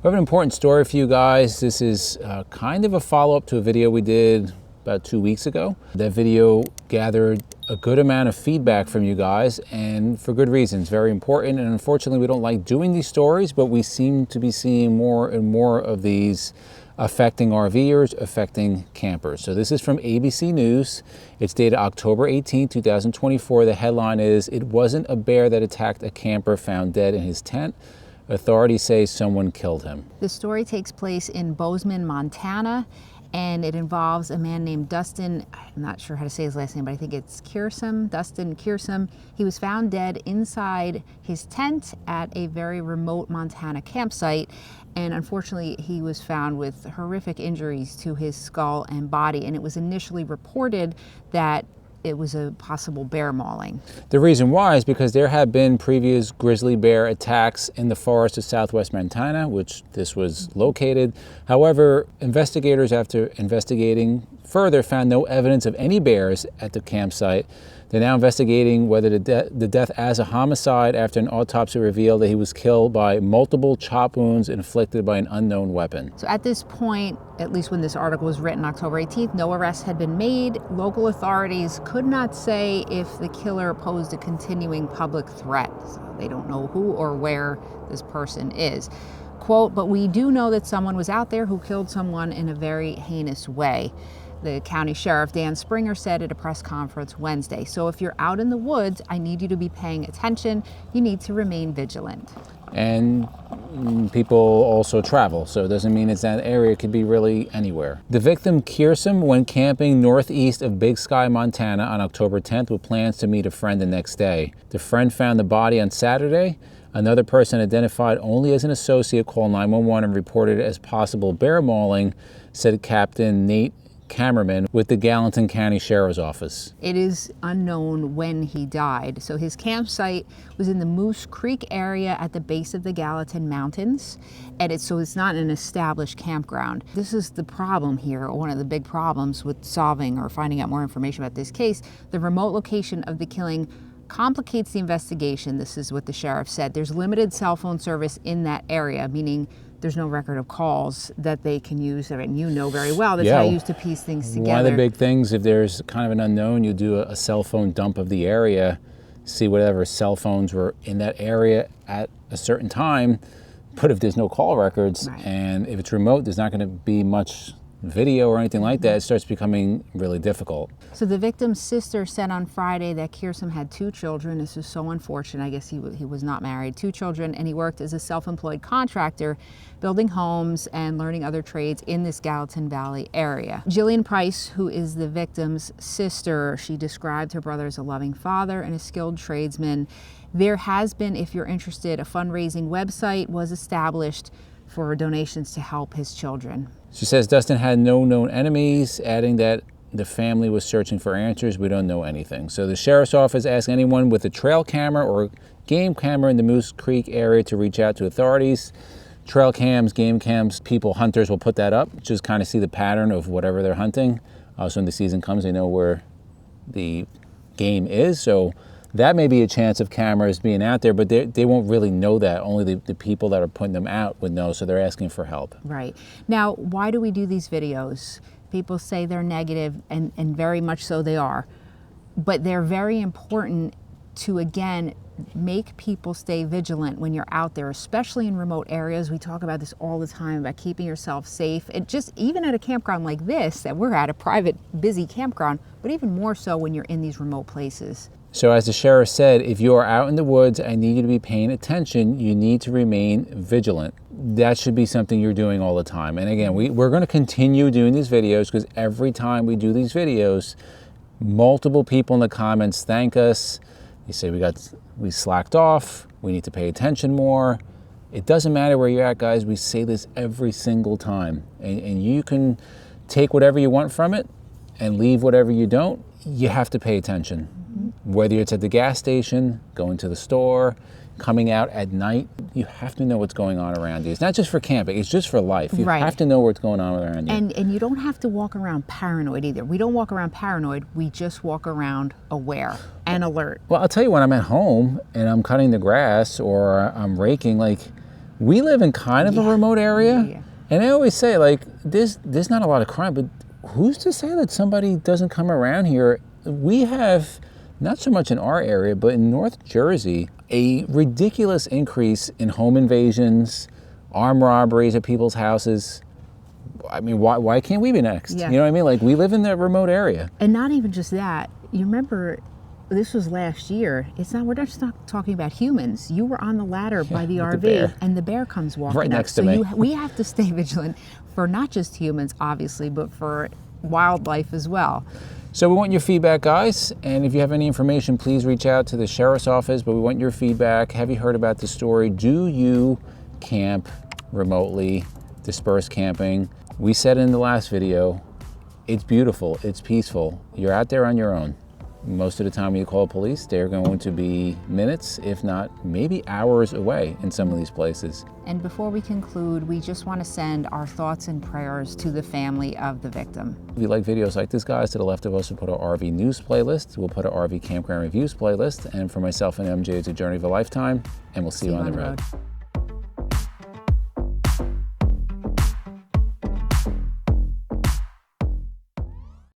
We have an important story for you guys. This is kind of a follow-up to a video we did about 2 weeks ago. That video gathered a good amount of feedback from you guys, and for good reasons. Very important, and unfortunately we don't like doing these stories, but we seem to be seeing more and more of these affecting RVers, affecting campers. So this is from ABC News. It's dated October 18, 2024. The headline is, "It wasn't a bear that attacked a camper found dead in his tent. Authorities say someone killed him." The story takes place in Bozeman, Montana, and it involves a man named Dustin. I'm not sure how to say his last name, but I think it's Kearsum, Dustin Kearsum. He was found dead inside his tent at a very remote Montana campsite. And unfortunately, he was found with horrific injuries to his skull and body. And it was initially reported that it was a possible bear mauling. The reason why is because there have been previous grizzly bear attacks in the forest of southwest Montana, which this was located. However, investigators, after investigating further, found no evidence of any bears at the campsite. They're now investigating whether the death as a homicide after an autopsy revealed that he was killed by multiple chop wounds inflicted by an unknown weapon. So at this point, at least when this article was written October 18th, no arrests had been made. Local authorities could not say if the killer posed a continuing public threat. So they don't know who or where this person is. Quote, "But we do know that someone was out there who killed someone in a very heinous way," the county sheriff, Dan Springer, said at a press conference Wednesday. "So if you're out in the woods, I need you to be paying attention. You need to remain vigilant." And people also travel, so it doesn't mean it's that area. It could be really anywhere. The victim, Kearsum, went camping northeast of Big Sky, Montana on October 10th with plans to meet a friend the next day. The friend found the body on Saturday. Another person, identified only as an associate, called 911 and reported it as possible bear mauling, said Captain Nate Cameraman with the Gallatin County Sheriff's Office. It is unknown when he died. So his campsite was in the Moose Creek area at the base of the Gallatin Mountains. And so it's not an established campground. This is the problem here, one of the big problems with solving or finding out more information about this case. The remote location of the killing complicates the investigation. This is what the sheriff said. There's limited cell phone service in that area, meaning there's no record of calls that they can use. And you know very well, that's how I used to piece things together. One of the big things, if there's kind of an unknown, you do a cell phone dump of the area, see whatever cell phones were in that area at a certain time. But if there's no call records, right, and if it's remote, there's not going to be much video or anything like that, it starts becoming really difficult. So the victim's sister said on Friday that Kearsum had 2 children. This is so unfortunate. I guess he was not married. 2 children, and he worked as a self-employed contractor, building homes and learning other trades in this Gallatin Valley area. Jillian Price, who is the victim's sister, she described her brother as a loving father and a skilled tradesman. There has been, if you're interested, a fundraising website was established for donations to help his children. She says Dustin had no known enemies, adding that the family was searching for answers. We don't know anything. So the sheriff's office asked anyone with a trail camera or game camera in the Moose Creek area to reach out to authorities. Trail cams, game cams, hunters will put that up, just kind of see the pattern of whatever they're hunting. So when the season comes, they know where the game is. So that may be a chance of cameras being out there, but they won't really know that. Only the people that are putting them out would know, so they're asking for help. Right. Now, why do we do these videos? People say they're negative, and very much so they are. But they're very important to, again, make people stay vigilant when you're out there, especially in remote areas. We talk about this all the time, about keeping yourself safe. And just even at a campground like this, that we're at, a private, busy campground, but even more so when you're in these remote places. So as the sheriff said, if you are out in the woods, I need you to be paying attention. You need to remain vigilant. That should be something you're doing all the time. And again, we're going to continue doing these videos, because every time we do these videos, multiple people in the comments thank us. They say we slacked off. We need to pay attention more. It doesn't matter where you're at, guys. We say this every single time. And you can take whatever you want from it and leave whatever you don't. You have to pay attention. Whether it's at the gas station, going to the store, coming out at night, you have to know what's going on around you. It's not just for camping, it's just for life. You have to know what's going on around you. And you don't have to walk around paranoid either. We don't walk around paranoid, we just walk around aware and alert. Well, I'll tell you, when I'm at home and I'm cutting the grass or I'm raking, like, We live in kind of a remote area, Yeah. and I always say, like, there's not a lot of crime, but who's to say that somebody doesn't come around here? We have, not so much in our area, but in North Jersey, a ridiculous increase in home invasions, armed robberies at people's houses. I mean, why can't we be next? Yeah. You know what I mean? Like, we live in that remote area. And not even just that. You remember, this was last year. We're just not talking about humans. You were on the ladder by the RV, bear. and the bear comes walking Right up. next to me. We have to stay vigilant for not just humans, obviously, but for wildlife as well. So we want your feedback, guys, and if you have any information, please reach out to the sheriff's office, but we want your feedback. Have you heard about the story? Do you camp remotely, dispersed camping? We said in the last video, it's beautiful, it's peaceful. You're out there on your own. Most of the time when you call police, they're going to be minutes, if not maybe hours away in some of these places. And before we conclude, we just want to send our thoughts and prayers to the family of the victim. If you like videos like this, guys, to the left of us, we'll put our RV news playlist. We'll put our RV campground reviews playlist. And for myself and MJ, it's a journey of a lifetime. And we'll see you on the road.